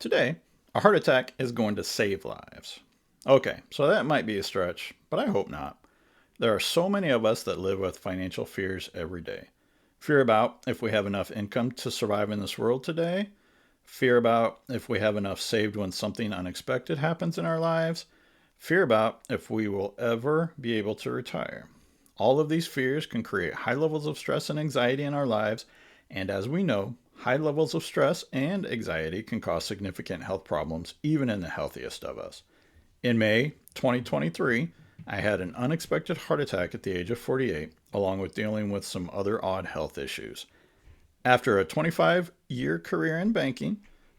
Today, a heart attack is going to save lives. Okay, so that might be a stretch, but I hope not. There are so many of us that live with financial fears every day. Fear about if we have enough income to survive in this world today, fear about if we have enough saved when something unexpected happens in our lives, fear about if we will ever be able to retire. All of these fears can create high levels of stress and anxiety in our lives, and as we know, high levels of stress and anxiety can cause significant health problems even in the healthiest of us. In May 2023, I had an unexpected heart attack at the age of 48, along with dealing with some other odd health issues. After a 25-year career in banking,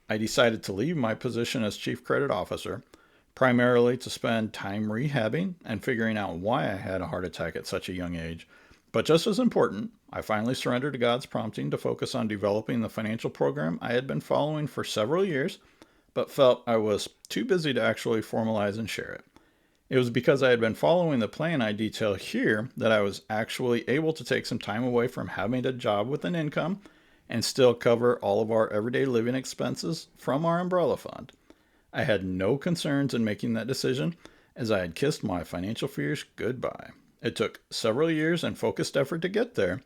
I decided to leave my position as Chief Credit Officer, primarily to spend time rehabbing and figuring out why I had a heart attack at such a young age. But just as important, I finally surrendered to God's prompting to focus on developing the financial program I had been following for several years, but felt I was too busy to actually formalize and share it. It was because I had been following the plan I detail here that I was actually able to take some time away from having a job with an income and still cover all of our everyday living expenses from our umbrella fund. I had no concerns in making that decision as I had kissed my financial fears goodbye. It took several years and focused effort to get there,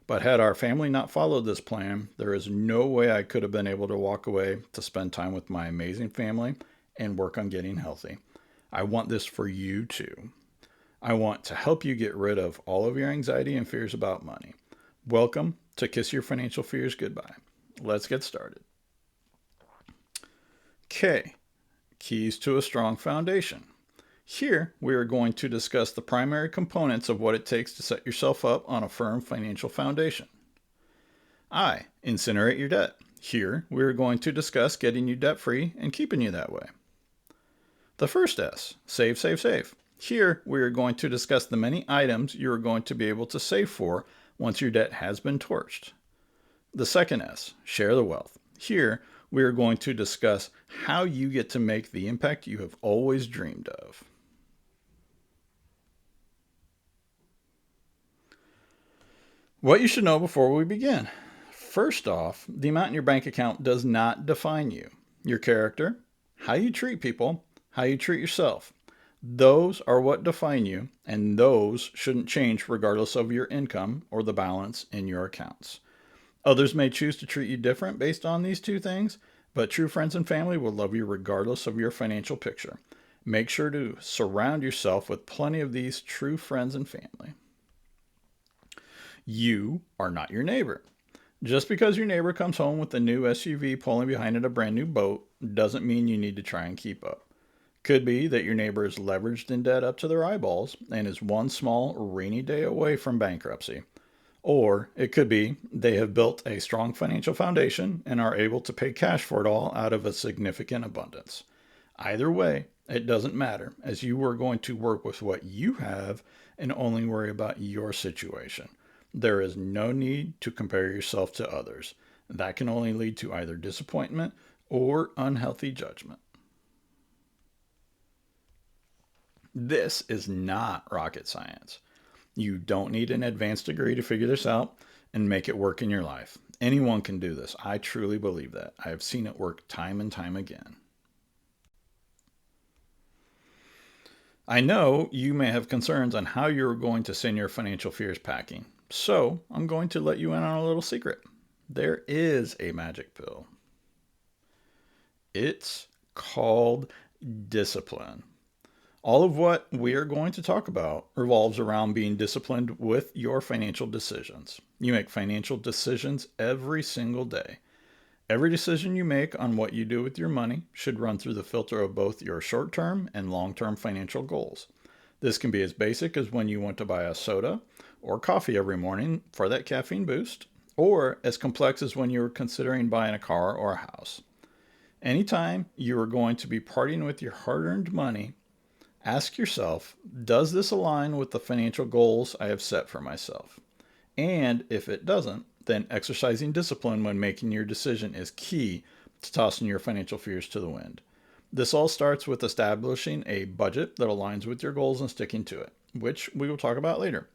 but had our family not followed this plan, there is no way I could have been able to walk away to spend time with my amazing family and work on getting healthy. I want this for you too. I want to help you get rid of all of your anxiety and fears about money. Welcome to Kiss Your Financial Fears Goodbye. Let's get started. K. Keys to a strong foundation. Here, we are going to discuss the primary components of what it takes to set yourself up on a firm financial foundation. I. Incinerate your debt. Here, we are going to discuss getting you debt free and keeping you that way. The first S. Save, save, save. Here, we are going to discuss the many items you are going to be able to save for once your debt has been torched. The second S. Share the wealth. Here, we are going to discuss how you get to make the impact you have always dreamed of. What you should know before we begin. First off, the amount in your bank account does not define you. Your character, how you treat people, how you treat yourself. Those are what define you, and those shouldn't change regardless of your income or the balance in your accounts. Others may choose to treat you different based on these two things, but true friends and family will love you regardless of your financial picture. Make sure to surround yourself with plenty of these true friends and family. You are not your neighbor. Just because your neighbor comes home with a new SUV pulling behind it a brand new boat doesn't mean you need to try and keep up. Could be that your neighbor is leveraged in debt up to their eyeballs and is one small rainy day away from bankruptcy. Or it could be they have built a strong financial foundation and are able to pay cash for it all out of a significant abundance. Either way, it doesn't matter, as you are going to work with what you have and only worry about your situation. There is no need to compare yourself to others. That can only lead to either disappointment or unhealthy judgment. This is not rocket science. You don't need an advanced degree to figure this out and make it work in your life. Anyone can do this. I truly believe that. I have seen it work time and time again. I know you may have concerns on how you're going to send your financial fears packing. So I'm going to let you in on a little secret. There is a magic pill. It's called discipline. All of what we are going to talk about revolves around being disciplined with your financial decisions. You make financial decisions every single day. Every decision you make on what you do with your money should run through the filter of both your short-term and long-term financial goals. This can be as basic as when you want to buy a soda or coffee every morning for that caffeine boost, or as complex as when you're considering buying a car or a house. Anytime you are going to be parting with your hard-earned money, ask yourself, does this align with the financial goals I have set for myself? And if it doesn't, then exercising discipline when making your decision is key to tossing your financial fears to the wind. This all starts with establishing a budget that aligns with your goals and sticking to it, which we will talk about later.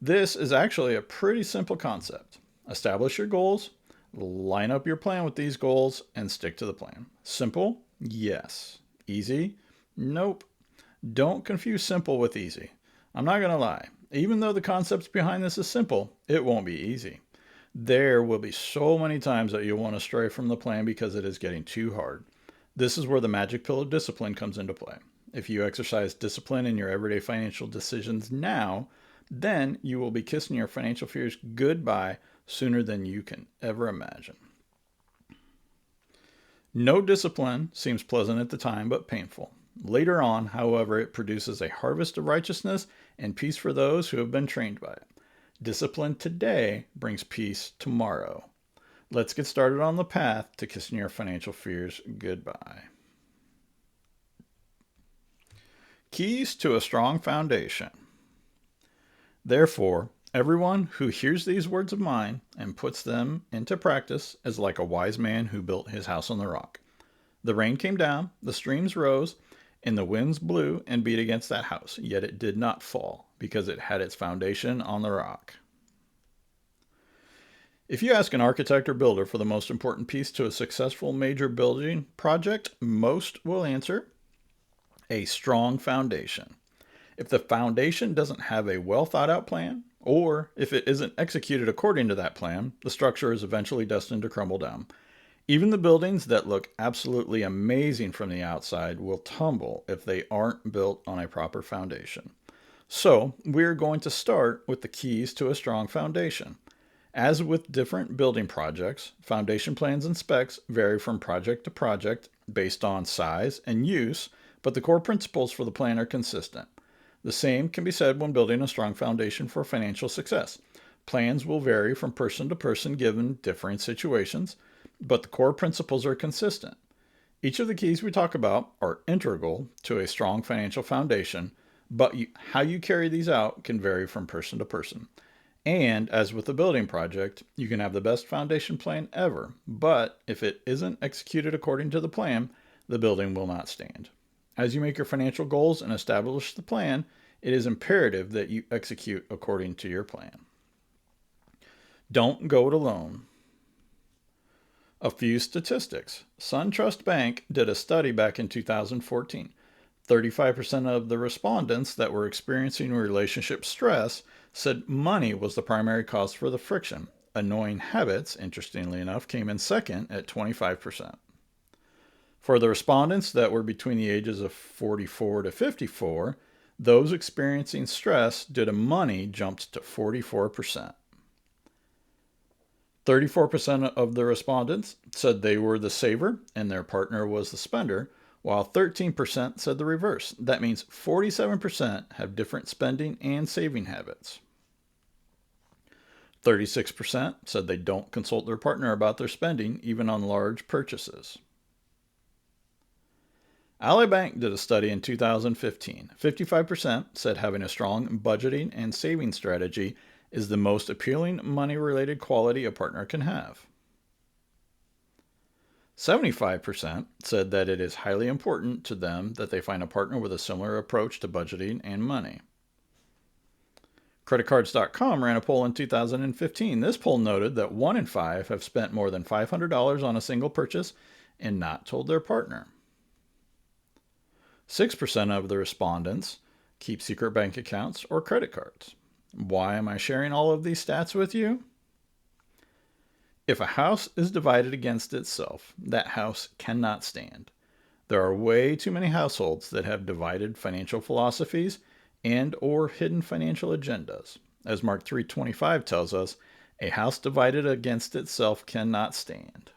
This is actually a pretty simple concept. Establish your goals, Line up your plan with these goals and stick to the plan. Simple? Yes. Easy? Nope. Don't confuse simple with easy. I'm not going to lie. Even though the concepts behind this is simple, it won't be easy. There will be so many times that you'll want to stray from the plan because it is getting too hard. This is where the magic pill of discipline comes into play. If you exercise discipline in your everyday financial decisions now, then you will be kissing your financial fears goodbye sooner than you can ever imagine. No discipline seems pleasant at the time, but painful. Later on, however, it produces a harvest of righteousness and peace for those who have been trained by it. Discipline today brings peace tomorrow. Let's get started on the path to kissing your financial fears goodbye. Keys to a strong foundation. Therefore, everyone who hears these words of mine and puts them into practice is like a wise man who built his house on the rock. The rain came down, the streams rose, and the winds blew and beat against that house, yet it did not fall, because it had its foundation on the rock. If you ask an architect or builder for the most important piece to a successful major building project, most will answer a strong foundation. If the foundation doesn't have a well thought out plan, or if it isn't executed according to that plan, the structure is eventually destined to crumble down. Even the buildings that look absolutely amazing from the outside will tumble if they aren't built on a proper foundation. So, we're going to start with the keys to a strong foundation. As with different building projects, foundation plans and specs vary from project to project based on size and use, but the core principles for the plan are consistent. The same can be said when building a strong foundation for financial success. Plans will vary from person to person given differing situations, but the core principles are consistent. Each of the keys we talk about are integral to a strong financial foundation, but how you carry these out can vary from person to person. And as with a building project, you can have the best foundation plan ever, but if it isn't executed according to the plan, the building will not stand. As you make your financial goals and establish the plan, it is imperative that you execute according to your plan. Don't go it alone. A few statistics. SunTrust Bank did a study back in 2014. 35% of the respondents that were experiencing relationship stress said money was the primary cause for the friction. Annoying habits, interestingly enough, came in second at 25%. For the respondents that were between the ages of 44 to 54, those experiencing stress due to money jumped to 44%. 34% of the respondents said they were the saver and their partner was the spender, while 13% said the reverse. That means 47% have different spending and saving habits. 36% said they don't consult their partner about their spending, even on large purchases. Ally Bank did a study in 2015. 55% said having a strong budgeting and saving strategy is the most appealing money-related quality a partner can have. 75% said that it is highly important to them that they find a partner with a similar approach to budgeting and money. Creditcards.com ran a poll in 2015. This poll noted that 1 in 5 have spent more than $500 on a single purchase and not told their partner. 6% of the respondents keep secret bank accounts or credit cards. Why am I sharing all of these stats with you? If a house is divided against itself, that house cannot stand. There are way too many households that have divided financial philosophies and or hidden financial agendas. As Mark 3:25 tells us, a house divided against itself cannot stand.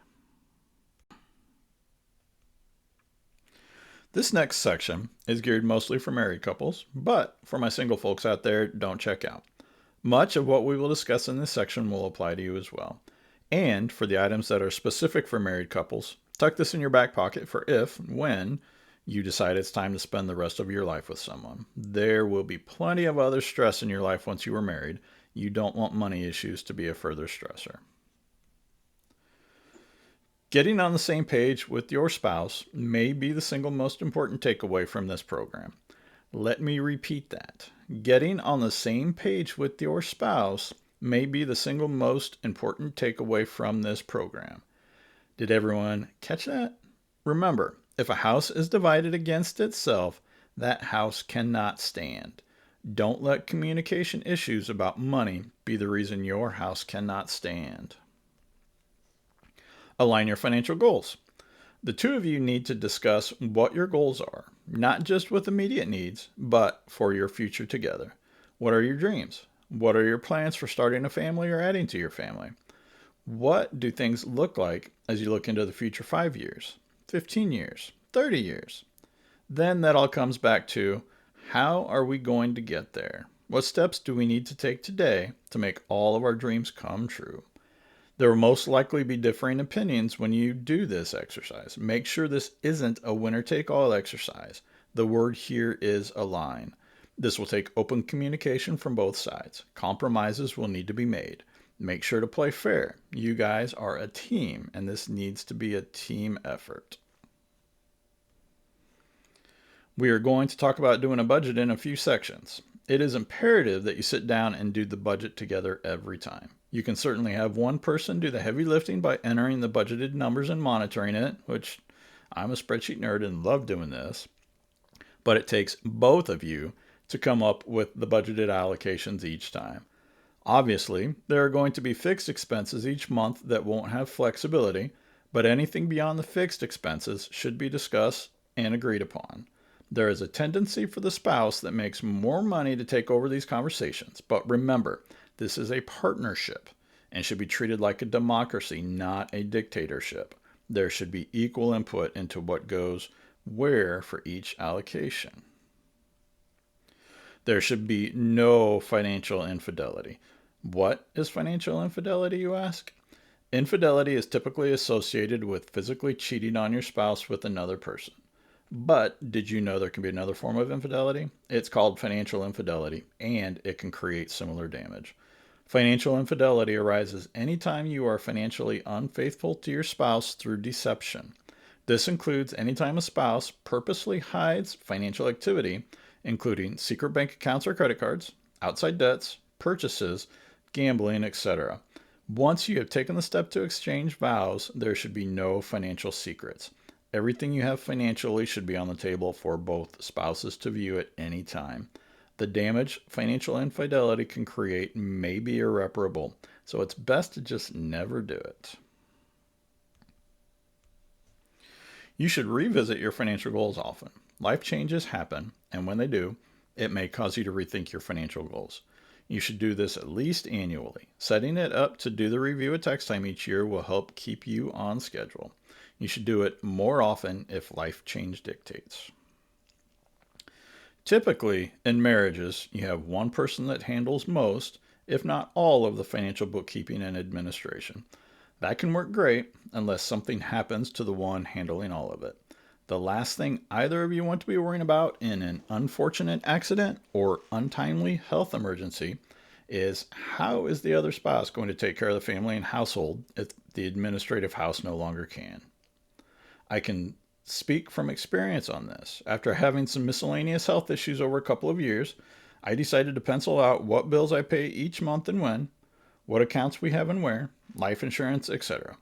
This next section is geared mostly for married couples, but for my single folks out there, don't check out. Much of what we will discuss in this section will apply to you as well. And for the items that are specific for married couples, tuck this in your back pocket for if and when you decide it's time to spend the rest of your life with someone. There will be plenty of other stress in your life once you are married. You don't want money issues to be a further stressor. Getting on the same page with your spouse may be the single most important takeaway from this program. Let me repeat that. Getting on the same page with your spouse may be the single most important takeaway from this program. Did everyone catch that? Remember, if a house is divided against itself, that house cannot stand. Don't let communication issues about money be the reason your house cannot stand. Align your financial goals. The two of you need to discuss what your goals are, not just with immediate needs, but for your future together. What are your dreams? What are your plans for starting a family or adding to your family? What do things look like as you look into the future 5 years, 15 years, 30 years? Then that all comes back to, how are we going to get there? What steps do we need to take today to make all of our dreams come true? There will most likely be differing opinions when you do this exercise. Make sure this isn't a winner-take-all exercise. The word here is align. This will take open communication from both sides. Compromises will need to be made. Make sure to play fair. You guys are a team, and this needs to be a team effort. We are going to talk about doing a budget in a few sections. It is imperative that you sit down and do the budget together every time. You can certainly have one person do the heavy lifting by entering the budgeted numbers and monitoring it, which I'm a spreadsheet nerd and love doing this. But it takes both of you to come up with the budgeted allocations each time. Obviously, there are going to be fixed expenses each month that won't have flexibility, but anything beyond the fixed expenses should be discussed and agreed upon. There is a tendency for the spouse that makes more money to take over these conversations, but remember, this is a partnership and should be treated like a democracy, not a dictatorship. There should be equal input into what goes where for each allocation. There should be no financial infidelity. What is financial infidelity, you ask? Infidelity is typically associated with physically cheating on your spouse with another person. But did you know there can be another form of infidelity? It's called financial infidelity, and it can create similar damage. Financial infidelity arises anytime you are financially unfaithful to your spouse through deception. This includes anytime a spouse purposely hides financial activity, including secret bank accounts or credit cards, outside debts, purchases, gambling, etc. Once you have taken the step to exchange vows, there should be no financial secrets. Everything you have financially should be on the table for both spouses to view at any time. The damage financial infidelity can create may be irreparable, so it's best to just never do it. You should revisit your financial goals often. Life changes happen, and when they do, it may cause you to rethink your financial goals. You should do this at least annually. Setting it up to do the review at tax time each year will help keep you on schedule. You should do it more often if life change dictates. Typically, in marriages, you have one person that handles most, if not all, of the financial bookkeeping and administration. That can work great unless something happens to the one handling all of it. The last thing either of you want to be worrying about in an unfortunate accident or untimely health emergency is, how is the other spouse going to take care of the family and household if the administrative house no longer can? I can speak from experience on this. After having some miscellaneous health issues over a couple of years, I decided to pencil out what bills I pay each month and when, what accounts we have and where, life insurance, etc.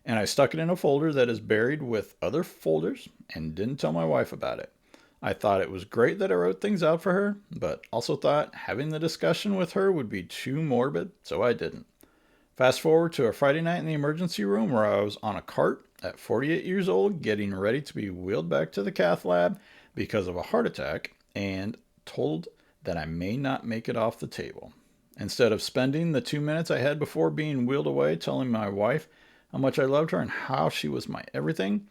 And I stuck it in a folder that is buried with other folders and didn't tell my wife about it. I thought it was great that I wrote things out for her, but also thought having the discussion with her would be too morbid, so I didn't. Fast forward to a Friday night in the emergency room where I was on a cart at 48 years old, getting ready to be wheeled back to the cath lab because of a heart attack, and told that I may not make it off the table. Instead of spending the 2 minutes I had before being wheeled away telling my wife how much I loved her and how she was my everything,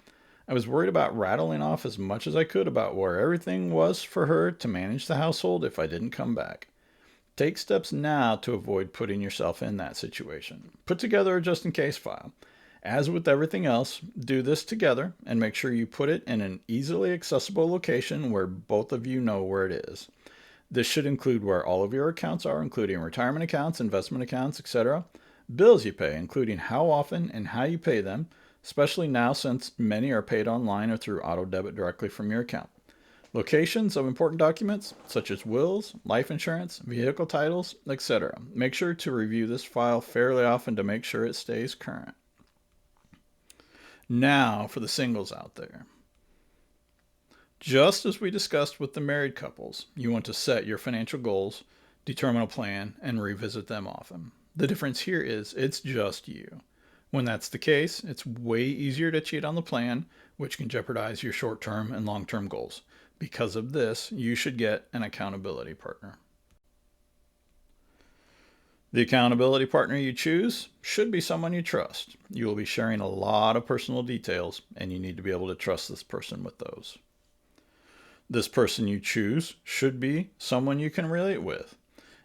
I was worried about rattling off as much as I could about where everything was for her to manage the household if I didn't come back. Take steps now to avoid putting yourself in that situation. Put together a just-in-case file. As with everything else, do this together and make sure you put it in an easily accessible location where both of you know where it is. This should include where all of your accounts are, including retirement accounts, investment accounts, etc. Bills you pay, including how often and how you pay them, especially now since many are paid online or through auto debit directly from your account. Locations of important documents, such as wills, life insurance, vehicle titles, etc. Make sure to review this file fairly often to make sure it stays current. Now for the singles out there. Just as we discussed with the married couples, you want to set your financial goals, determine a plan, and revisit them often. The difference here is it's just you. When that's the case, it's way easier to cheat on the plan, which can jeopardize your short-term and long-term goals. Because of this, you should get an accountability partner. The accountability partner you choose should be someone you trust. You will be sharing a lot of personal details, and you need to be able to trust this person with those. This person you choose should be someone you can relate with.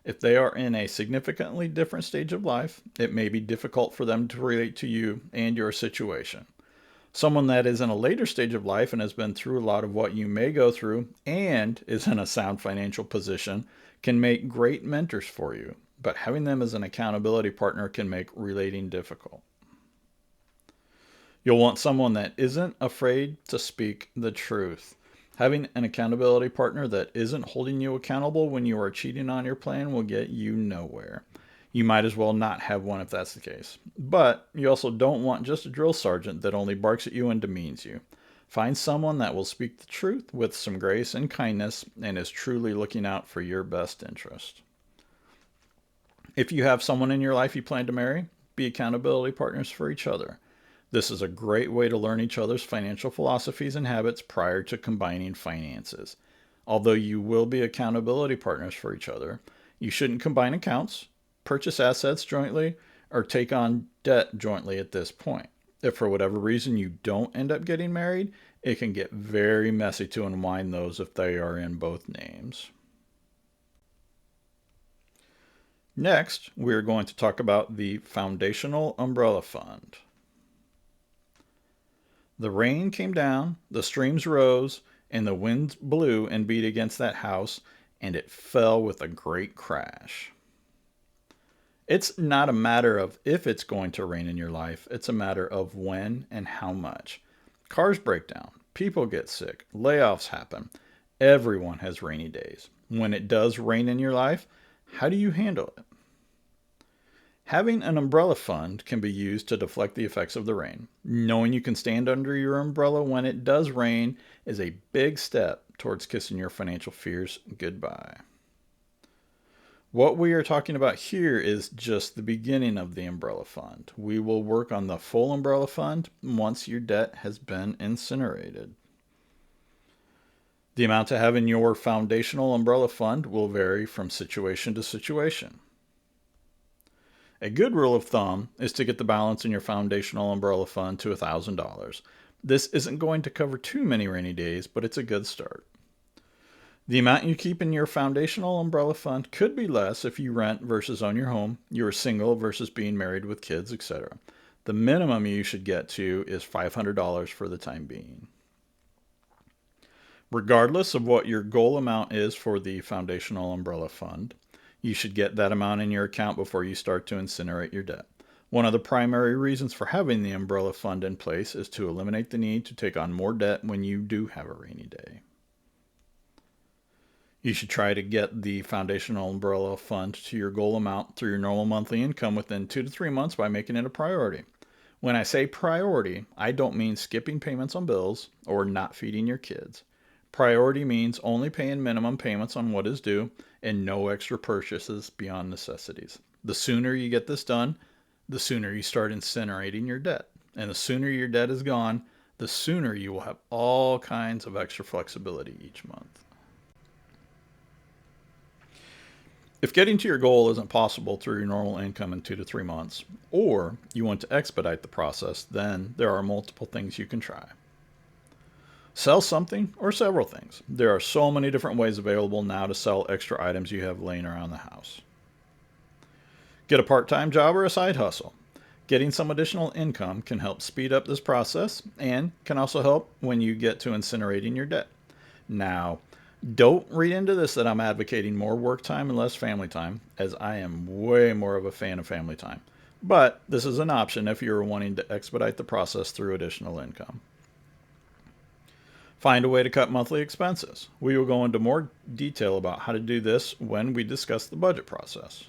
If they are in a significantly different stage of life, it may be difficult for them to relate to you and your situation. Someone that is in a later stage of life and has been through a lot of what you may go through and is in a sound financial position can make great mentors for you, but having them as an accountability partner can make relating difficult. You'll want someone that isn't afraid to speak the truth. Having an accountability partner that isn't holding you accountable when you are cheating on your plan will get you nowhere. You might as well not have one if that's the case. But you also don't want just a drill sergeant that only barks at you and demeans you. Find someone that will speak the truth with some grace and kindness and is truly looking out for your best interest. If you have someone in your life you plan to marry, be accountability partners for each other. This is a great way to learn each other's financial philosophies and habits prior to combining finances. Although you will be accountability partners for each other, you shouldn't combine accounts, purchase assets jointly, or take on debt jointly at this point. If for whatever reason you don't end up getting married, it can get very messy to unwind those if they are in both names. Next, we are going to talk about the Foundational Umbrella Fund. The rain came down, the streams rose, and the wind blew and beat against that house, and it fell with a great crash. It's not a matter of if it's going to rain in your life, it's a matter of when and how much. Cars break down, people get sick, layoffs happen. Everyone has rainy days. When it does rain in your life, how do you handle it? Having an umbrella fund can be used to deflect the effects of the rain. Knowing you can stand under your umbrella when it does rain is a big step towards kissing your financial fears goodbye. What we are talking about here is just the beginning of the umbrella fund. We will work on the full umbrella fund once your debt has been incinerated. The amount to have in your foundational umbrella fund will vary from situation to situation. A good rule of thumb is to get the balance in your foundational umbrella fund to $1,000. This isn't going to cover too many rainy days, but it's a good start. The amount you keep in your foundational umbrella fund could be less if you rent versus own your home, you are single versus being married with kids, etc. The minimum you should get to is $500 for the time being. Regardless of what your goal amount is for the foundational umbrella fund, you should get that amount in your account before you start to incinerate your debt. One of the primary reasons for having the umbrella fund in place is to eliminate the need to take on more debt when you do have a rainy day. You should try to get the foundational umbrella fund to your goal amount through your normal monthly income within 2 to 3 months by making it a priority. When I say priority, I don't mean skipping payments on bills or not feeding your kids. Priority means only paying minimum payments on what is due and no extra purchases beyond necessities. The sooner you get this done, the sooner you start incinerating your debt. And the sooner your debt is gone, the sooner you will have all kinds of extra flexibility each month. If getting to your goal isn't possible through your normal income in 2 to 3 months, or you want to expedite the process, then there are multiple things you can try. Sell something or several things. There are so many different ways available now to sell extra items you have laying around the house. Get a part-time job or a side hustle. Getting some additional income can help speed up this process and can also help when you get to incinerating your debt. Now, don't read into this that I'm advocating more work time and less family time, as I am way more of a fan of family time. But this is an option if you're wanting to expedite the process through additional income. Find a way to cut monthly expenses. We will go into more detail about how to do this when we discuss the budget process.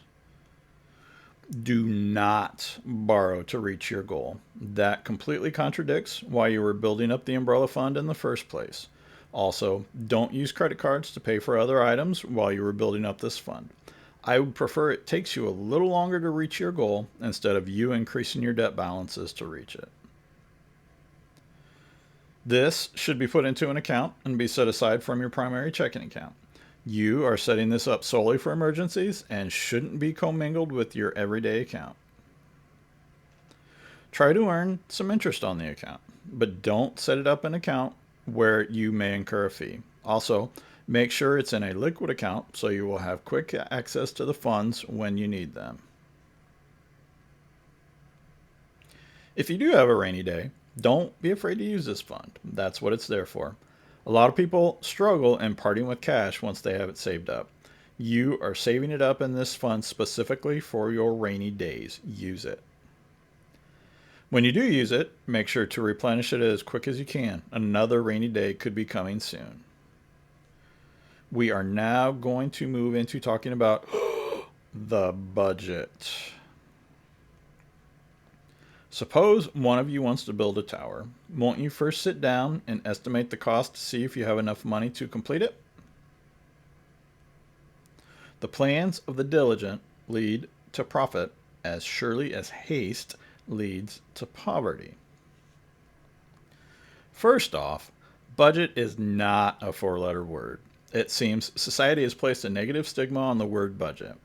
Do not borrow to reach your goal. That completely contradicts why you were building up the umbrella fund in the first place. Also, don't use credit cards to pay for other items while you were building up this fund. I would prefer it takes you a little longer to reach your goal instead of you increasing your debt balances to reach it. This should be put into an account and be set aside from your primary checking account. You are setting this up solely for emergencies and shouldn't be commingled with your everyday account. Try to earn some interest on the account, but don't set it up an account where you may incur a fee. Also, make sure it's in a liquid account so you will have quick access to the funds when you need them. If you do have a rainy day, don't be afraid to use this fund. That's what it's there for. A lot of people struggle in parting with cash once they have it saved up. You are saving it up in this fund specifically for your rainy days. Use it. When you do use it, make sure to replenish it as quick as you can. Another rainy day could be coming soon. We are now going to move into talking about the budget. Suppose one of you wants to build a tower. Won't you first sit down and estimate the cost to see if you have enough money to complete it? The plans of the diligent lead to profit as surely as haste leads to poverty. First off, budget is not a four-letter word. It seems society has placed a negative stigma on the word budget.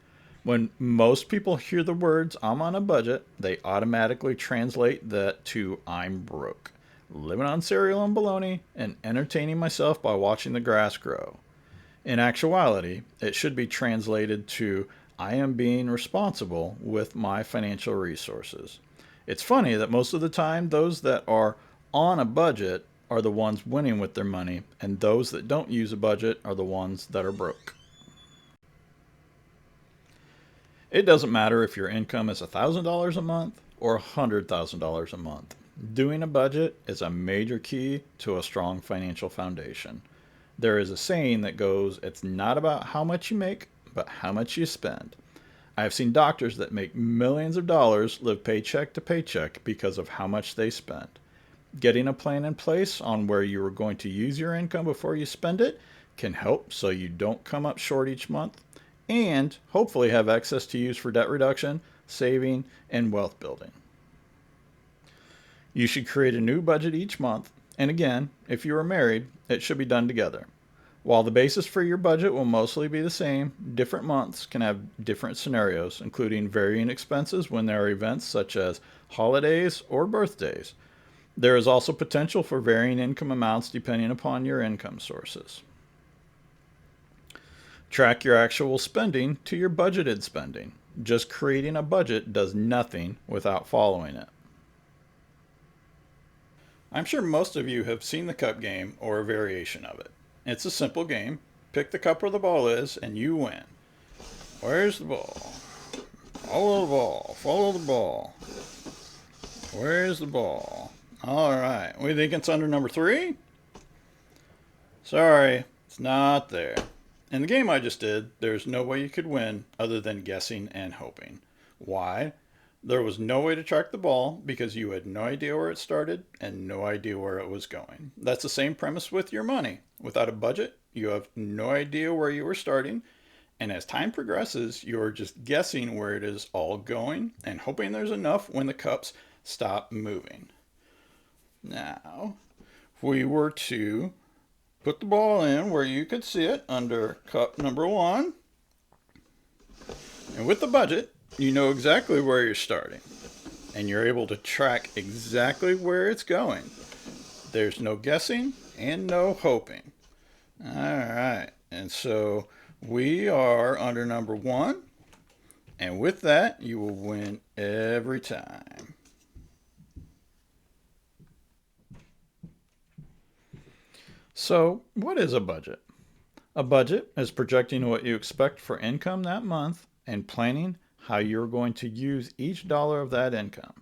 When most people hear the words, I'm on a budget, they automatically translate that to I'm broke, living on cereal and bologna, and entertaining myself by watching the grass grow. In actuality, it should be translated to I am being responsible with my financial resources. It's funny that most of the time, those that are on a budget are the ones winning with their money, and those that don't use a budget are the ones that are broke. It doesn't matter if your income is $1,000 a month or $100,000 a month. Doing a budget is a major key to a strong financial foundation. There is a saying that goes, it's not about how much you make, but how much you spend. I have seen doctors that make millions of dollars live paycheck to paycheck because of how much they spend. Getting a plan in place on where you are going to use your income before you spend it can help so you don't come up short each month, and hopefully have access to use for debt reduction, saving, and wealth building. You should create a new budget each month, and again, if you are married, it should be done together. While the basis for your budget will mostly be the same, different months can have different scenarios, including varying expenses when there are events such as holidays or birthdays. There is also potential for varying income amounts depending upon your income sources. Track your actual spending to your budgeted spending. Just creating a budget does nothing without following it. I'm sure most of you have seen the cup game or a variation of it. It's a simple game. Pick the cup where the ball is and you win. Where's the ball? Follow the ball. Follow the ball. Where's the ball? All right. We think it's under number 3? Sorry, it's not there. In the game I just did, there's no way you could win other than guessing and hoping. Why? There was no way to track the ball because you had no idea where it started and no idea where it was going. That's the same premise with your money. Without a budget, you have no idea where you were starting, and as time progresses, you're just guessing where it is all going and hoping there's enough when the cups stop moving. Now, if we were to put the ball in where you could see it under cup number 1. And with the budget, you know exactly where you're starting. And you're able to track exactly where it's going. There's no guessing and no hoping. All right. And so we are under number 1. And with that, you will win every time. So, what is a budget? A budget is projecting what you expect for income that month and planning how you're going to use each dollar of that income.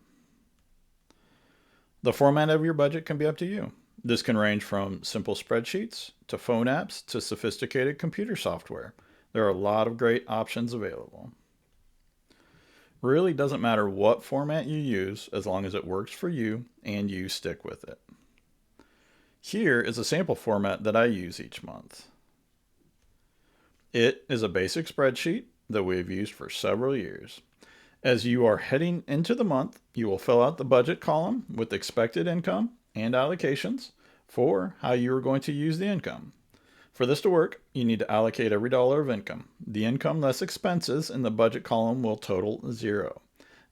The format of your budget can be up to you. This can range from simple spreadsheets to phone apps to sophisticated computer software. There are a lot of great options available. Really doesn't matter what format you use as long as it works for you and you stick with it. Here is a sample format that I use each month. It is a basic spreadsheet that we have used for several years. As you are heading into the month, you will fill out the budget column with expected income and allocations for how you are going to use the income. For this to work, you need to allocate every dollar of income. The income less expenses in the budget column will total 0.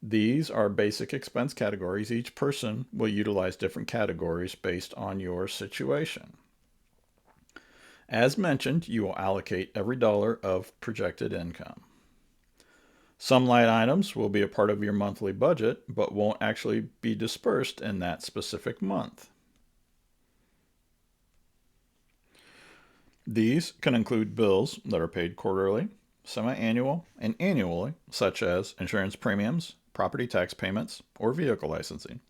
These are basic expense categories. Each person will utilize different categories based on your situation. As mentioned, you will allocate every dollar of projected income. Some line items will be a part of your monthly budget, but won't actually be dispersed in that specific month. These can include bills that are paid quarterly, semi-annual, and annually, such as insurance premiums, property tax payments, or vehicle licensing.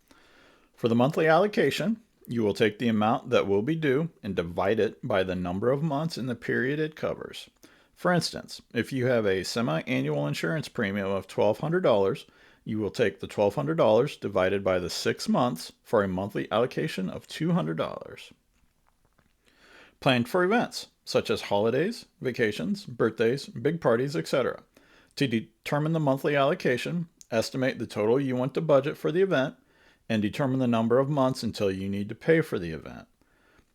For the monthly allocation, you will take the amount that will be due and divide it by the number of months in the period it covers. For instance, if you have a semi-annual insurance premium of $1,200, you will take the $1,200 divided by the 6 months for a monthly allocation of $200. Plan for events, such as holidays, vacations, birthdays, big parties, etc. To determine the monthly allocation, estimate the total you want to budget for the event, and determine the number of months until you need to pay for the event.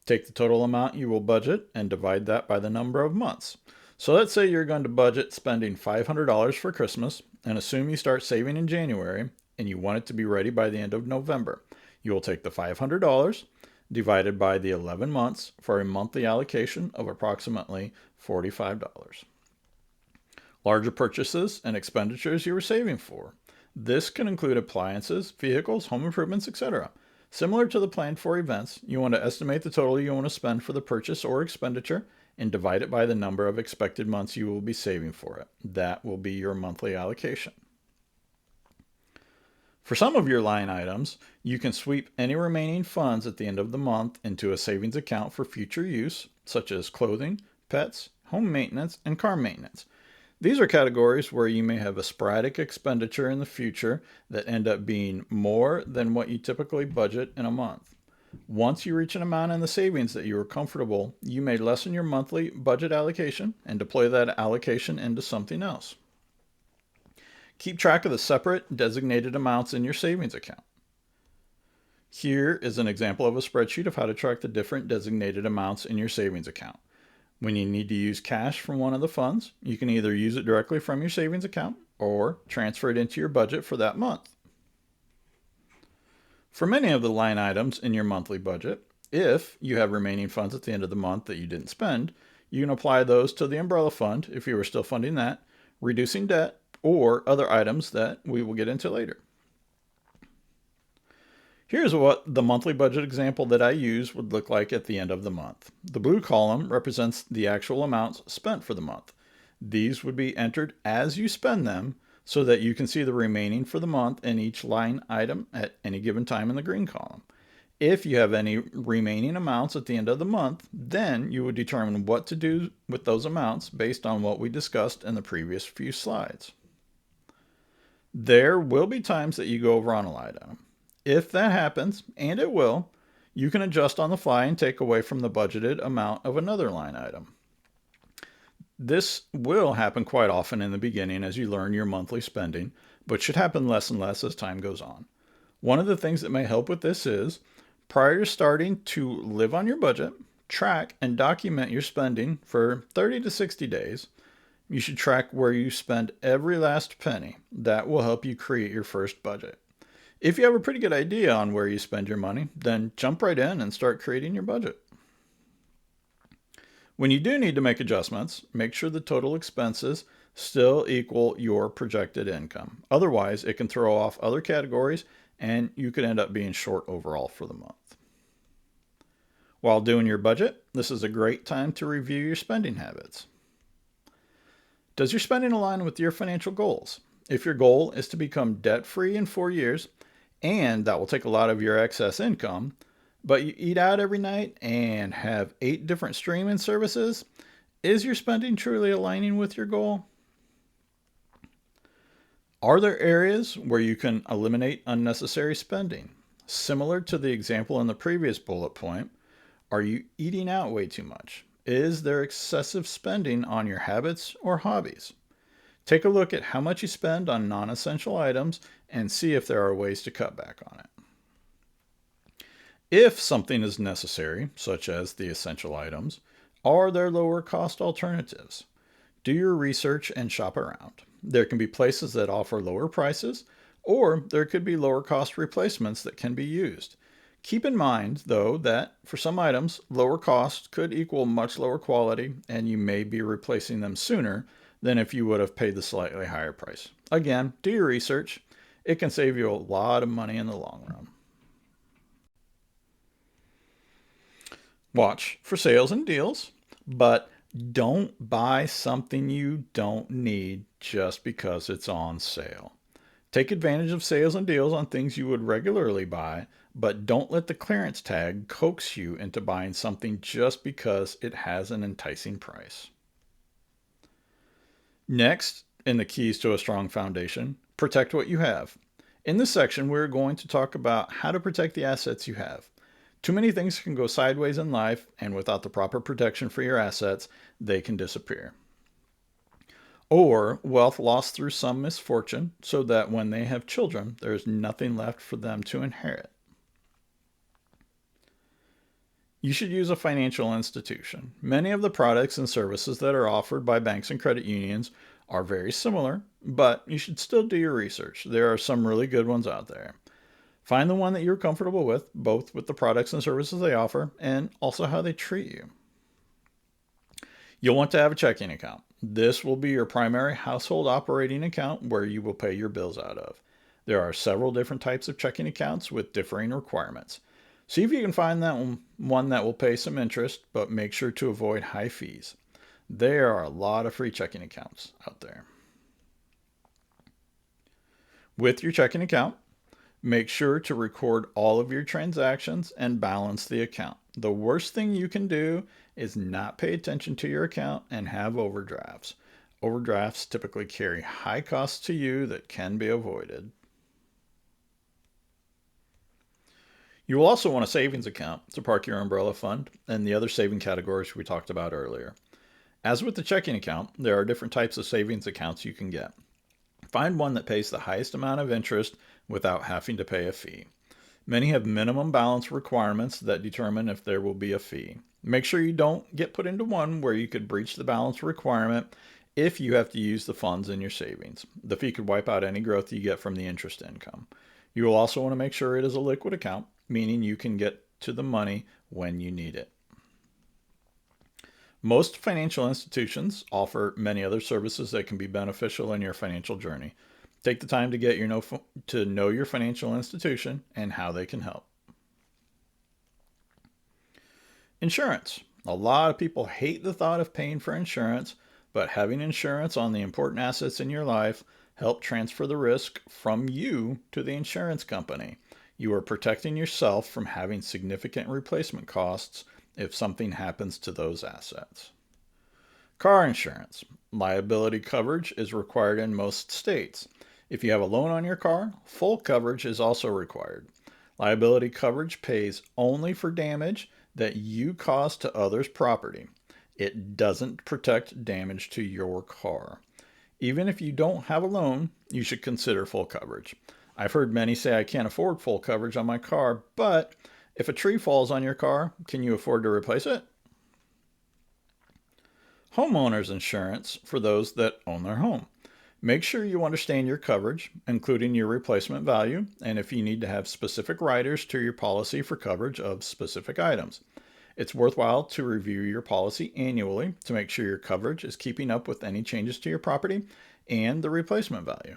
Take the total amount you will budget and divide that by the number of months. So let's say you're going to budget spending $500 for Christmas, and assume you start saving in January and you want it to be ready by the end of November. You will take the $500 divided by the 11 months for a monthly allocation of approximately $45. Larger purchases and expenditures you are saving for. This can include appliances, vehicles, home improvements, etc. Similar to the plan for events, you want to estimate the total you want to spend for the purchase or expenditure and divide it by the number of expected months you will be saving for it. That will be your monthly allocation. For some of your line items, you can sweep any remaining funds at the end of the month into a savings account for future use, such as clothing, pets, home maintenance, and car maintenance. These are categories where you may have a sporadic expenditure in the future that end up being more than what you typically budget in a month. Once you reach an amount in the savings that you are comfortable, you may lessen your monthly budget allocation and deploy that allocation into something else. Keep track of the separate designated amounts in your savings account. Here is an example of a spreadsheet of how to track the different designated amounts in your savings account. When you need to use cash from one of the funds, you can either use it directly from your savings account or transfer it into your budget for that month. For many of the line items in your monthly budget, if you have remaining funds at the end of the month that you didn't spend, you can apply those to the umbrella fund if you are still funding that, reducing debt, or other items that we will get into later. Here's what the monthly budget example that I use would look like at the end of the month. The blue column represents the actual amounts spent for the month. These would be entered as you spend them so that you can see the remaining for the month in each line item at any given time in the green column. If you have any remaining amounts at the end of the month, then you would determine what to do with those amounts based on what we discussed in the previous few slides. There will be times that you go over on a line item. If that happens, and it will, you can adjust on the fly and take away from the budgeted amount of another line item. This will happen quite often in the beginning as you learn your monthly spending, but should happen less and less as time goes on. One of the things that may help with this is, prior to starting to live on your budget, track and document your spending for 30 to 60 days. You should track where you spend every last penny. That will help you create your first budget. If you have a pretty good idea on where you spend your money, then jump right in and start creating your budget. When you do need to make adjustments, make sure the total expenses still equal your projected income. Otherwise, it can throw off other categories and you could end up being short overall for the month. While doing your budget, this is a great time to review your spending habits. Does your spending align with your financial goals? If your goal is to become debt-free in 4 years, and that will take a lot of your excess income, but you eat out every night and have 8 different streaming services, is your spending truly aligning with your goal? Are there areas where you can eliminate unnecessary spending? Similar to the example in the previous bullet point, are you eating out way too much? Is there excessive spending on your habits or hobbies? Take a look at how much you spend on non essential items and see if there are ways to cut back on it. If something is necessary, such as the essential items, are there lower cost alternatives? Do your research and shop around. There can be places that offer lower prices, or there could be lower cost replacements that can be used. Keep in mind, though, that for some items, lower cost could equal much lower quality, and you may be replacing them sooner than if you would have paid the slightly higher price. Again, do your research. It can save you a lot of money in the long run. Watch for sales and deals, but don't buy something you don't need just because it's on sale. Take advantage of sales and deals on things you would regularly buy, but don't let the clearance tag coax you into buying something just because it has an enticing price. Next, in the keys to a strong foundation, protect what you have. In this section, we're going to talk about how to protect the assets you have. Too many things can go sideways in life, and without the proper protection for your assets, they can disappear. Or wealth lost through some misfortune, so that when they have children, there is nothing left for them to inherit. You should use a financial institution. Many of the products and services that are offered by banks and credit unions are very similar, but you should still do your research. There are some really good ones out there. Find the one that you're comfortable with, both with the products and services they offer and also how they treat you. You'll want to have a checking account. This will be your primary household operating account where you will pay your bills out of. There are several different types of checking accounts with differing requirements. See if you can find that one that will pay some interest, but make sure to avoid high fees. There are a lot of free checking accounts out there. With your checking account, make sure to record all of your transactions and balance the account. The worst thing you can do is not pay attention to your account and have overdrafts. Overdrafts typically carry high costs to you that can be avoided. You will also want a savings account to park your umbrella fund and the other saving categories we talked about earlier. As with the checking account, there are different types of savings accounts you can get. Find one that pays the highest amount of interest without having to pay a fee. Many have minimum balance requirements that determine if there will be a fee. Make sure you don't get put into one where you could breach the balance requirement if you have to use the funds in your savings. The fee could wipe out any growth you get from the interest income. You will also want to make sure it is a liquid account, meaning you can get to the money when you need it. Most financial institutions offer many other services that can be beneficial in your financial journey. Take the time to to know your financial institution and how they can help. Insurance. A lot of people hate the thought of paying for insurance, but having insurance on the important assets in your life help transfer the risk from you to the insurance company. You are protecting yourself from having significant replacement costs if something happens to those assets. Car insurance. Liability coverage is required in most states. If you have a loan on your car, full coverage is also required. Liability coverage pays only for damage that you cause to others' property. It doesn't protect damage to your car. Even if you don't have a loan, you should consider full coverage. I've heard many say I can't afford full coverage on my car, but if a tree falls on your car, can you afford to replace it? Homeowners insurance for those that own their home. Make sure you understand your coverage, including your replacement value, and if you need to have specific riders to your policy for coverage of specific items. It's worthwhile to review your policy annually to make sure your coverage is keeping up with any changes to your property and the replacement value.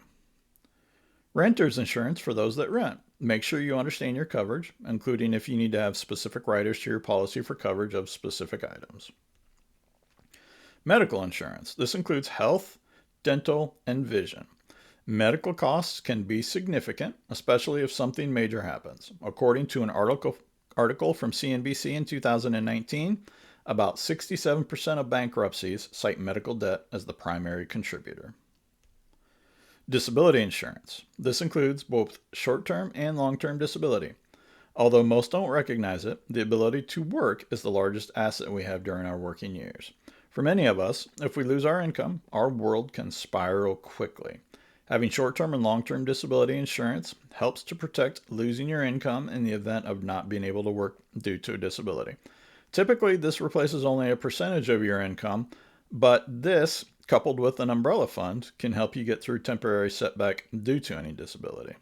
Renter's insurance for those that rent. Make sure you understand your coverage, including if you need to have specific riders to your policy for coverage of specific items. Medical insurance. This includes health, dental, and vision. Medical costs can be significant, especially if something major happens. According to an article from CNBC in 2019, about 67% of bankruptcies cite medical debt as the primary contributor. Disability insurance. This includes both short-term and long-term disability. Although most don't recognize it, the ability to work is the largest asset we have during our working years. For many of us, if we lose our income, our world can spiral quickly. Having short-term and long-term disability insurance helps to protect losing your income in the event of not being able to work due to a disability. Typically, this replaces only a percentage of your income, but this, coupled with an umbrella fund, can help you get through temporary setback due to any disability.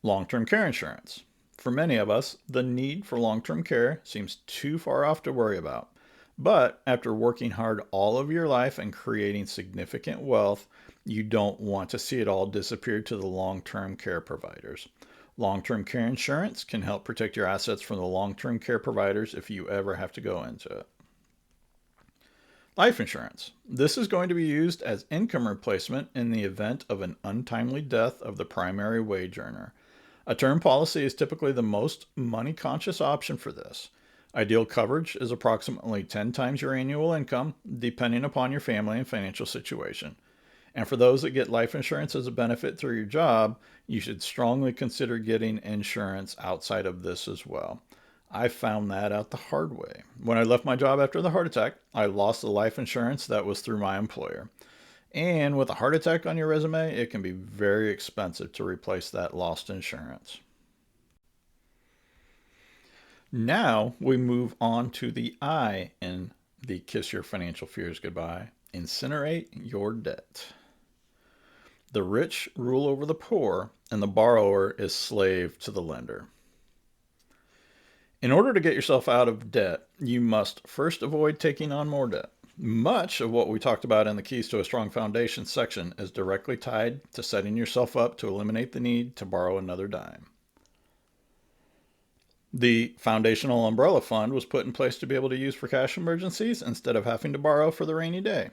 Long-term care insurance. For many of us, the need for long-term care seems too far off to worry about. But after working hard all of your life and creating significant wealth, you don't want to see it all disappear to the long-term care providers. Long-term care insurance can help protect your assets from the long-term care providers if you ever have to go into it. Life insurance. This is going to be used as income replacement in the event of an untimely death of the primary wage earner. A term policy is typically the most money-conscious option for this. Ideal coverage is approximately 10 times your annual income, depending upon your family and financial situation. And for those that get life insurance as a benefit through your job, you should strongly consider getting insurance outside of this as well. I found that out the hard way. When I left my job after the heart attack, I lost the life insurance that was through my employer. And with a heart attack on your resume, it can be very expensive to replace that lost insurance. Now we move on to the I in the Kiss Your Financial Fears Goodbye. Incinerate your debt. The rich rule over the poor, and the borrower is slave to the lender. In order to get yourself out of debt, you must first avoid taking on more debt. Much of what we talked about in the Keys to a Strong Foundation section is directly tied to setting yourself up to eliminate the need to borrow another dime. The Foundational Umbrella Fund was put in place to be able to use for cash emergencies instead of having to borrow for the rainy day.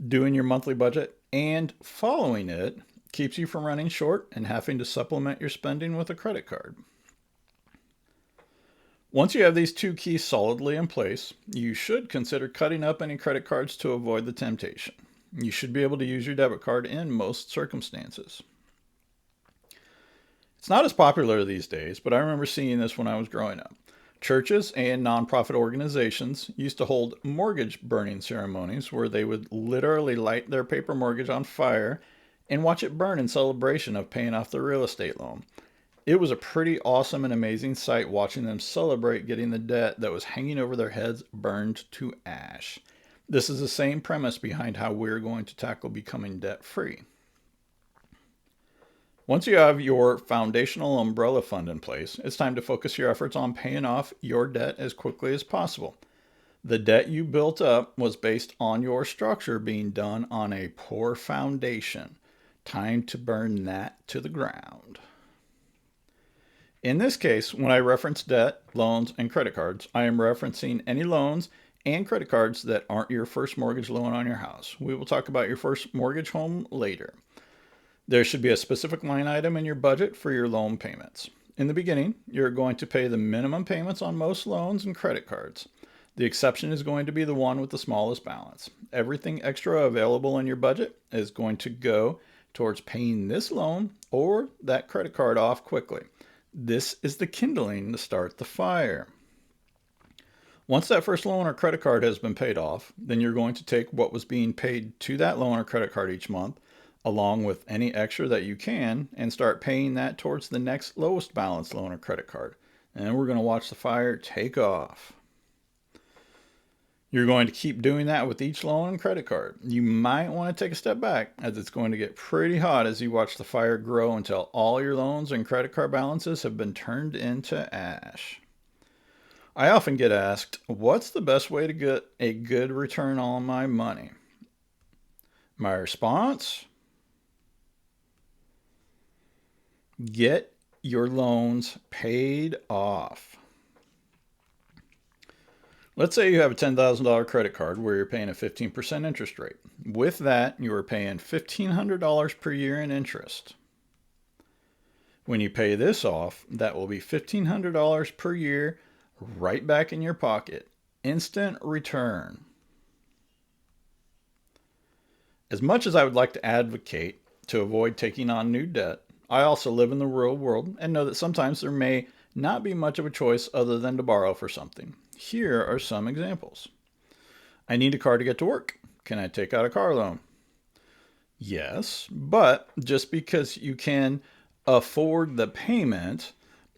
Doing your monthly budget and following it keeps you from running short and having to supplement your spending with a credit card. Once you have these two keys solidly in place, you should consider cutting up any credit cards to avoid the temptation. You should be able to use your debit card in most circumstances. It's not as popular these days, but I remember seeing this when I was growing up. Churches and nonprofit organizations used to hold mortgage burning ceremonies where they would literally light their paper mortgage on fire and watch it burn in celebration of paying off their real estate loan. It was a pretty awesome and amazing sight watching them celebrate getting the debt that was hanging over their heads burned to ash. This is the same premise behind how we're going to tackle becoming debt-free. Once you have your foundational umbrella fund in place, it's time to focus your efforts on paying off your debt as quickly as possible. The debt you built up was based on your structure being done on a poor foundation. Time to burn that to the ground. In this case, when I reference debt, loans, and credit cards, I am referencing any loans and credit cards that aren't your first mortgage loan on your house. We will talk about your first mortgage home later. There should be a specific line item in your budget for your loan payments. In the beginning, you're going to pay the minimum payments on most loans and credit cards. The exception is going to be the one with the smallest balance. Everything extra available in your budget is going to go towards paying this loan or that credit card off quickly. This is the kindling to start the fire. Once that first loan or credit card has been paid off, then you're going to take what was being paid to that loan or credit card each month, along with any extra that you can, and start paying that towards the next lowest balance loan or credit card. And we're going to watch the fire take off. You're going to keep doing that with each loan and credit card. You might want to take a step back, as it's going to get pretty hot as you watch the fire grow until all your loans and credit card balances have been turned into ash. I often get asked, what's the best way to get a good return on my money? My response? Get your loans paid off. Let's say you have a $10,000 credit card where you're paying a 15% interest rate. With that, you are paying $1,500 per year in interest. When you pay this off, that will be $1,500 per year right back in your pocket. Instant return. As much as I would like to advocate to avoid taking on new debt, I also live in the real world and know that sometimes there may not be much of a choice other than to borrow for something. Here are some examples. I need a car to get to work. Can I take out a car loan? Yes, but just because you can afford the payment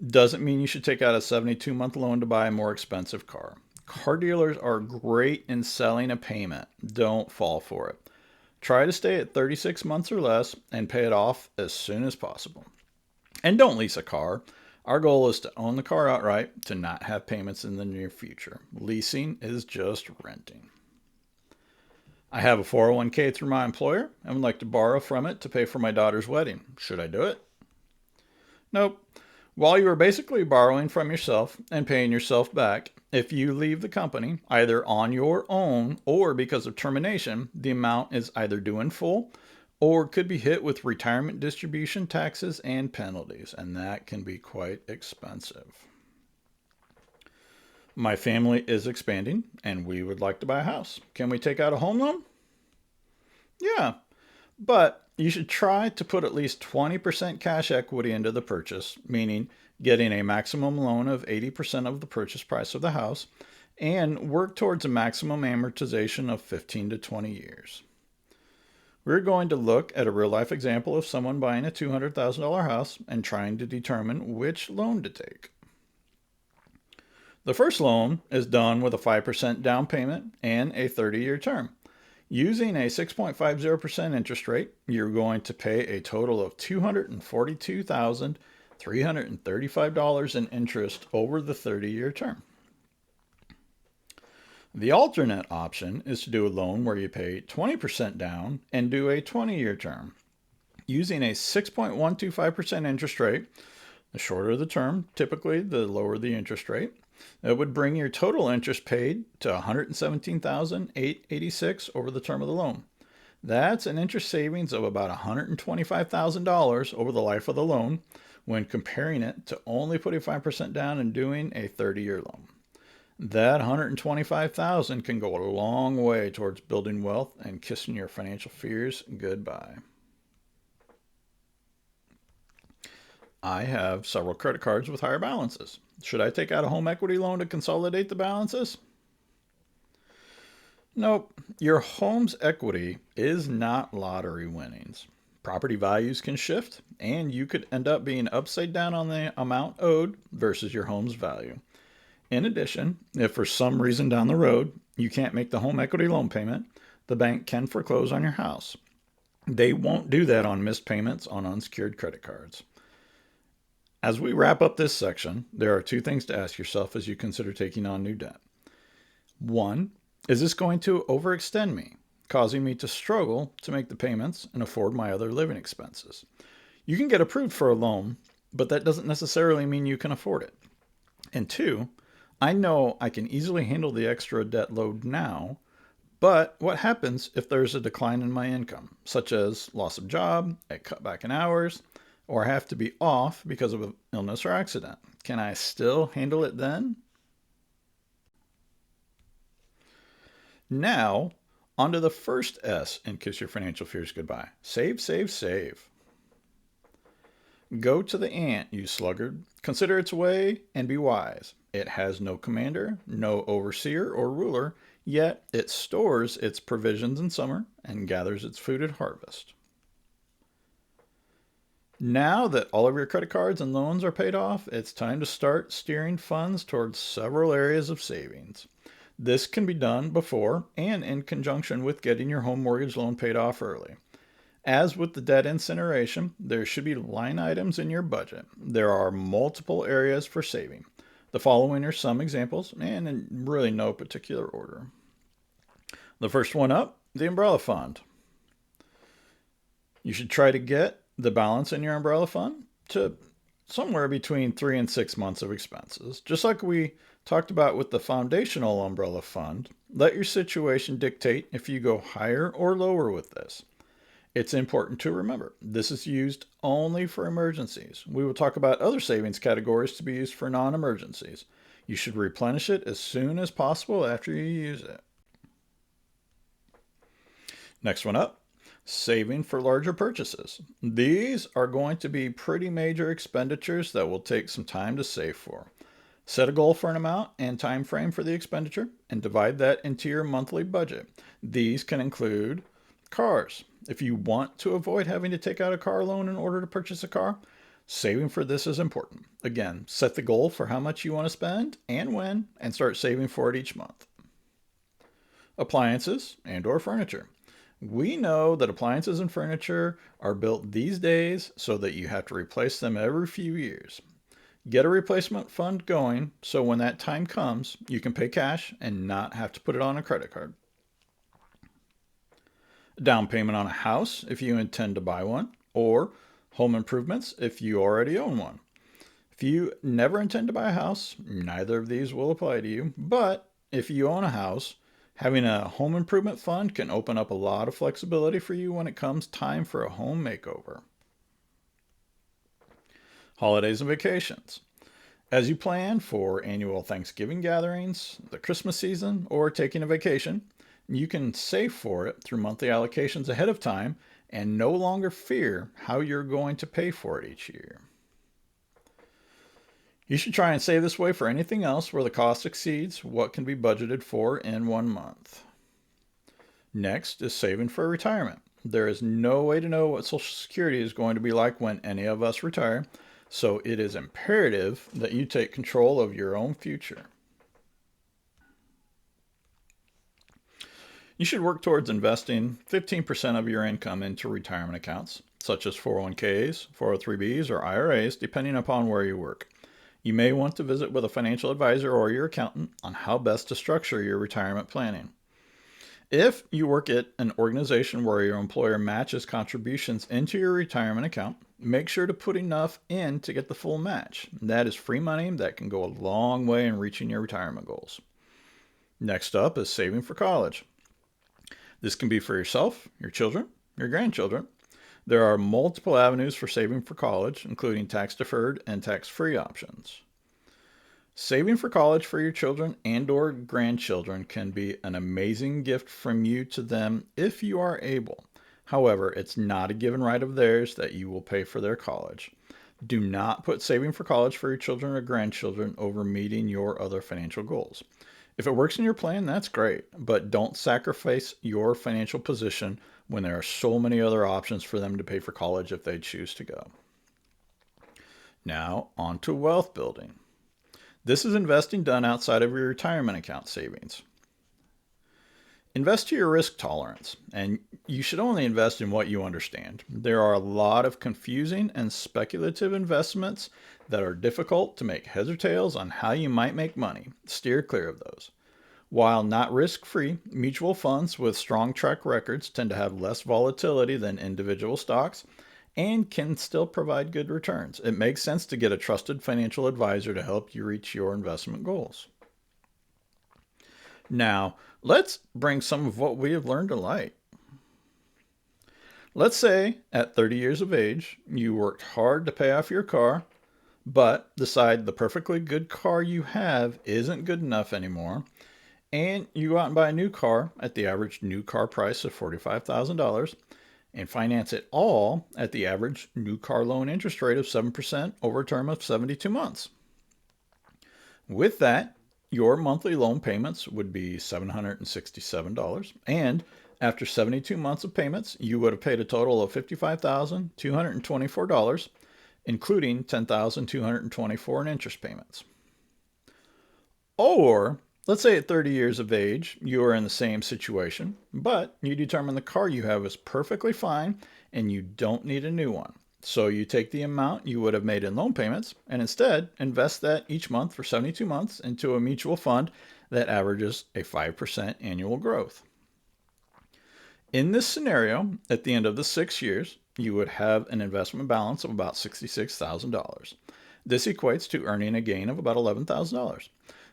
doesn't mean you should take out a 72-month loan to buy a more expensive car. Car dealers are great in selling a payment. Don't fall for it. Try to stay at 36 months or less and pay it off as soon as possible. And don't lease a car. Our goal is to own the car outright, to not have payments in the near future. Leasing is just renting. I have a 401k through my employer and would like to borrow from it to pay for my daughter's wedding. Should I do it? Nope. While you are basically borrowing from yourself and paying yourself back, if you leave the company, either on your own or because of termination, the amount is either due in full or could be hit with retirement distribution taxes and penalties, and that can be quite expensive. My family is expanding and we would like to buy a house. Can we take out a home loan? Yeah, but you should try to put at least 20% cash equity into the purchase, meaning getting a maximum loan of 80% of the purchase price of the house, and work towards a maximum amortization of 15 to 20 years. We're going to look at a real life example of someone buying a $200,000 house and trying to determine which loan to take. The first loan is done with a 5% down payment and a 30-year term. Using a 6.50% interest rate, you're going to pay a total of $242,335 in interest over the 30-year term. The alternate option is to do a loan where you pay 20% down and do a 20-year term. Using a 6.125% interest rate, the shorter the term, typically the lower the interest rate. It would bring your total interest paid to $117,886 over the term of the loan. That's an interest savings of about $125,000 over the life of the loan when comparing it to only putting 5% down and doing a 30-year loan. That $125,000 can go a long way towards building wealth and kissing your financial fears goodbye. I have several credit cards with higher balances. Should I take out a home equity loan to consolidate the balances? Nope. Your home's equity is not lottery winnings. Property values can shift, and you could end up being upside down on the amount owed versus your home's value. In addition, if for some reason down the road you can't make the home equity loan payment, the bank can foreclose on your house. They won't do that on missed payments on unsecured credit cards. As we wrap up this section, there are two things to ask yourself as you consider taking on new debt. One, is this going to overextend me, causing me to struggle to make the payments and afford my other living expenses? You can get approved for a loan, but that doesn't necessarily mean you can afford it. And two, I know I can easily handle the extra debt load now, but what happens if there's a decline in my income, such as loss of job, a cutback in hours, or have to be off because of an illness or accident? Can I still handle it then? Now, on to the first S in Kiss Your Financial Fears Goodbye. Save, save, save. Go to the ant, you sluggard. Consider its way and be wise. It has no commander, no overseer or ruler, yet it stores its provisions in summer and gathers its food at harvest. Now that all of your credit cards and loans are paid off, it's time to start steering funds towards several areas of savings. This can be done before and in conjunction with getting your home mortgage loan paid off early. As with the debt incineration, there should be line items in your budget. There are multiple areas for saving. The following are some examples, and in really no particular order. The first one up, the umbrella fund. You should try to get the balance in your umbrella fund to somewhere between 3 and 6 months of expenses. Just like we talked about with the foundational umbrella fund, let your situation dictate if you go higher or lower with this. It's important to remember this is used only for emergencies. We will talk about other savings categories to be used for non emergencies. You should replenish it as soon as possible after you use it. Next one up, saving for larger purchases. These are going to be pretty major expenditures that will take some time to save for. Set a goal for an amount and time frame for the expenditure and divide that into your monthly budget. These can include cars. If you want to avoid having to take out a car loan in order to purchase a car, saving for this is important. Again, set the goal for how much you want to spend and when, and start saving for it each month. Appliances and/or furniture. We know that appliances and furniture are built these days so that you have to replace them every few years. Get a replacement fund going so when that time comes, you can pay cash and not have to put it on a credit card. Down payment on a house if you intend to buy one, or home improvements if you already own one. If you never intend to buy a house, neither of these will apply to you, but if you own a house, having a home improvement fund can open up a lot of flexibility for you when it comes time for a home makeover. Holidays and vacations. As you plan for annual Thanksgiving gatherings, the Christmas season, or taking a vacation, you can save for it through monthly allocations ahead of time and no longer fear how you're going to pay for it each year. You should try and save this way for anything else where the cost exceeds what can be budgeted for in 1 month. Next is saving for retirement. There is no way to know what Social Security is going to be like when any of us retire, so it is imperative that you take control of your own future. You should work towards investing 15% of your income into retirement accounts, such as 401ks, 403bs, or IRAs, depending upon where you work. You may want to visit with a financial advisor or your accountant on how best to structure your retirement planning. If you work at an organization where your employer matches contributions into your retirement account, make sure to put enough in to get the full match. That is free money that can go a long way in reaching your retirement goals. Next up is saving for college. This can be for yourself, your children, your grandchildren. There are multiple avenues for saving for college, including tax-deferred and tax-free options. Saving for college for your children and/or grandchildren can be an amazing gift from you to them if you are able. However, it's not a given right of theirs that you will pay for their college. Do not put saving for college for your children or grandchildren over meeting your other financial goals. If it works in your plan, that's great, but don't sacrifice your financial position when there are so many other options for them to pay for college if they choose to go. Now, on to wealth building. This is investing done outside of your retirement account savings. Invest to your risk tolerance, and you should only invest in what you understand. There are a lot of confusing and speculative investments that are difficult to make heads or tails on how you might make money. Steer clear of those. While not risk-free, mutual funds with strong track records tend to have less volatility than individual stocks and can still provide good returns. It makes sense to get a trusted financial advisor to help you reach your investment goals. Now, let's bring some of what we have learned to light. Let's say at 30 years of age, you worked hard to pay off your car, but decide the perfectly good car you have isn't good enough anymore, and you go out and buy a new car at the average new car price of $45,000 and finance it all at the average new car loan interest rate of 7% over a term of 72 months. With that, your monthly loan payments would be $767, and after 72 months of payments, you would have paid a total of $55,224, including $10,224 in interest payments. Or, let's say at 30 years of age, you are in the same situation, but you determine the car you have is perfectly fine and you don't need a new one. So you take the amount you would have made in loan payments and instead invest that each month for 72 months into a mutual fund that averages a 5% annual growth. In this scenario, at the end of the 6 years, you would have an investment balance of about $66,000. This equates to earning a gain of about $11,000.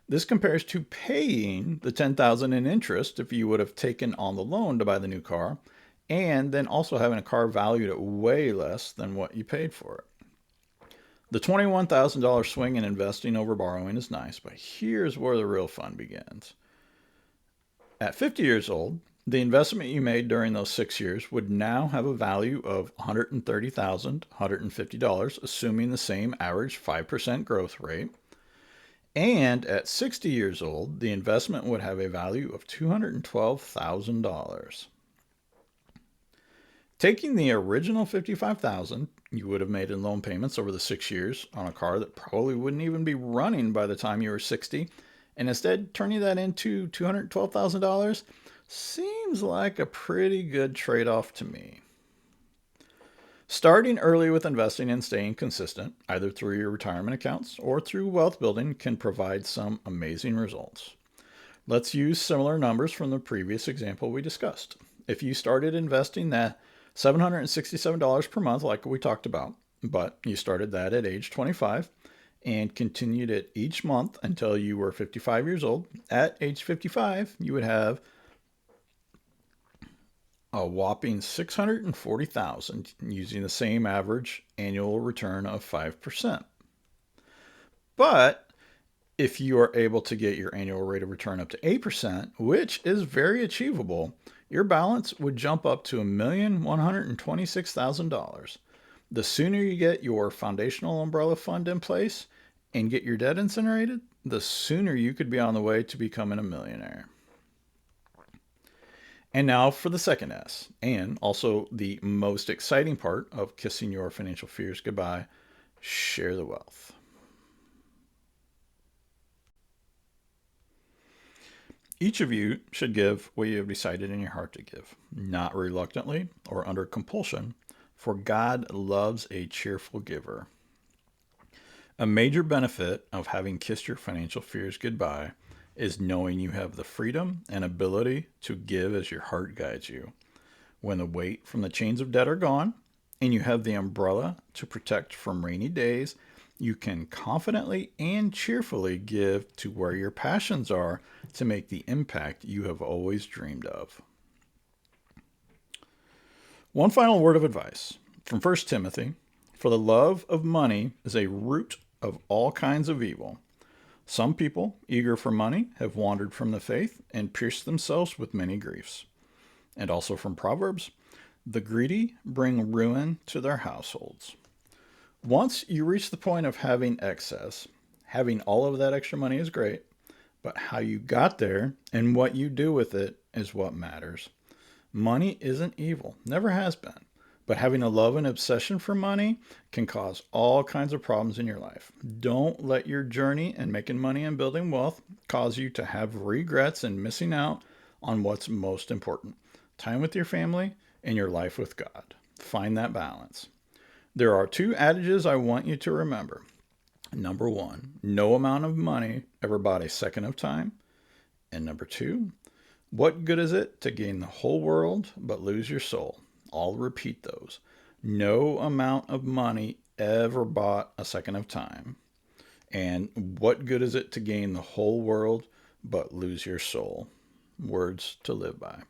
This compares to paying the $10,000 in interest if you would have taken on the loan to buy the new car and then also having a car valued at way less than what you paid for it. The $21,000 swing in investing over borrowing is nice, but here's where the real fun begins. At 50 years old, the investment you made during those 6 years would now have a value of $130,150, assuming the same average 5% growth rate. And at 60 years old, the investment would have a value of $212,000. Taking the original $55,000 you would have made in loan payments over the 6 years on a car that probably wouldn't even be running by the time you were 60, and instead turning that into $212,000 seems like a pretty good trade-off to me. Starting early with investing and staying consistent, either through your retirement accounts or through wealth building, can provide some amazing results. Let's use similar numbers from the previous example we discussed. If you started investing that $767 per month, like we talked about, but you started that at age 25 and continued it each month until you were 55 years old, at age 55, you would have a whopping $640,000 using the same average annual return of 5%. But if you are able to get your annual rate of return up to 8%, which is very achievable, your balance would jump up to $1,126,000. The sooner you get your foundational umbrella fund in place and get your debt incinerated, the sooner you could be on the way to becoming a millionaire. And now for the second S, and also the most exciting part of kissing your financial fears goodbye: share the wealth. Each of you should give what you have decided in your heart to give, not reluctantly or under compulsion, for God loves a cheerful giver. A major benefit of having kissed your financial fears goodbye is knowing you have the freedom and ability to give as your heart guides you. When the weight from the chains of debt are gone and you have the umbrella to protect from rainy days, you can confidently and cheerfully give to where your passions are to make the impact you have always dreamed of. One final word of advice from 1 Timothy: for the love of money is a root of all kinds of evil. Some people, eager for money, have wandered from the faith and pierced themselves with many griefs. And also from Proverbs: the greedy bring ruin to their households. Once you reach the point of having excess, having all of that extra money is great, but how you got there and what you do with it is what matters. Money isn't evil, never has been. But having a love and obsession for money can cause all kinds of problems in your life. Don't let your journey in making money and building wealth cause you to have regrets and missing out on what's most important: time with your family and your life with God. Find that balance. There are 2 adages I want you to remember. Number 1, no amount of money ever bought a second of time. And number 2, what good is it to gain the whole world but lose your soul? I'll repeat those. No amount of money ever bought a second of time. And what good is it to gain the whole world but lose your soul? Words to live by.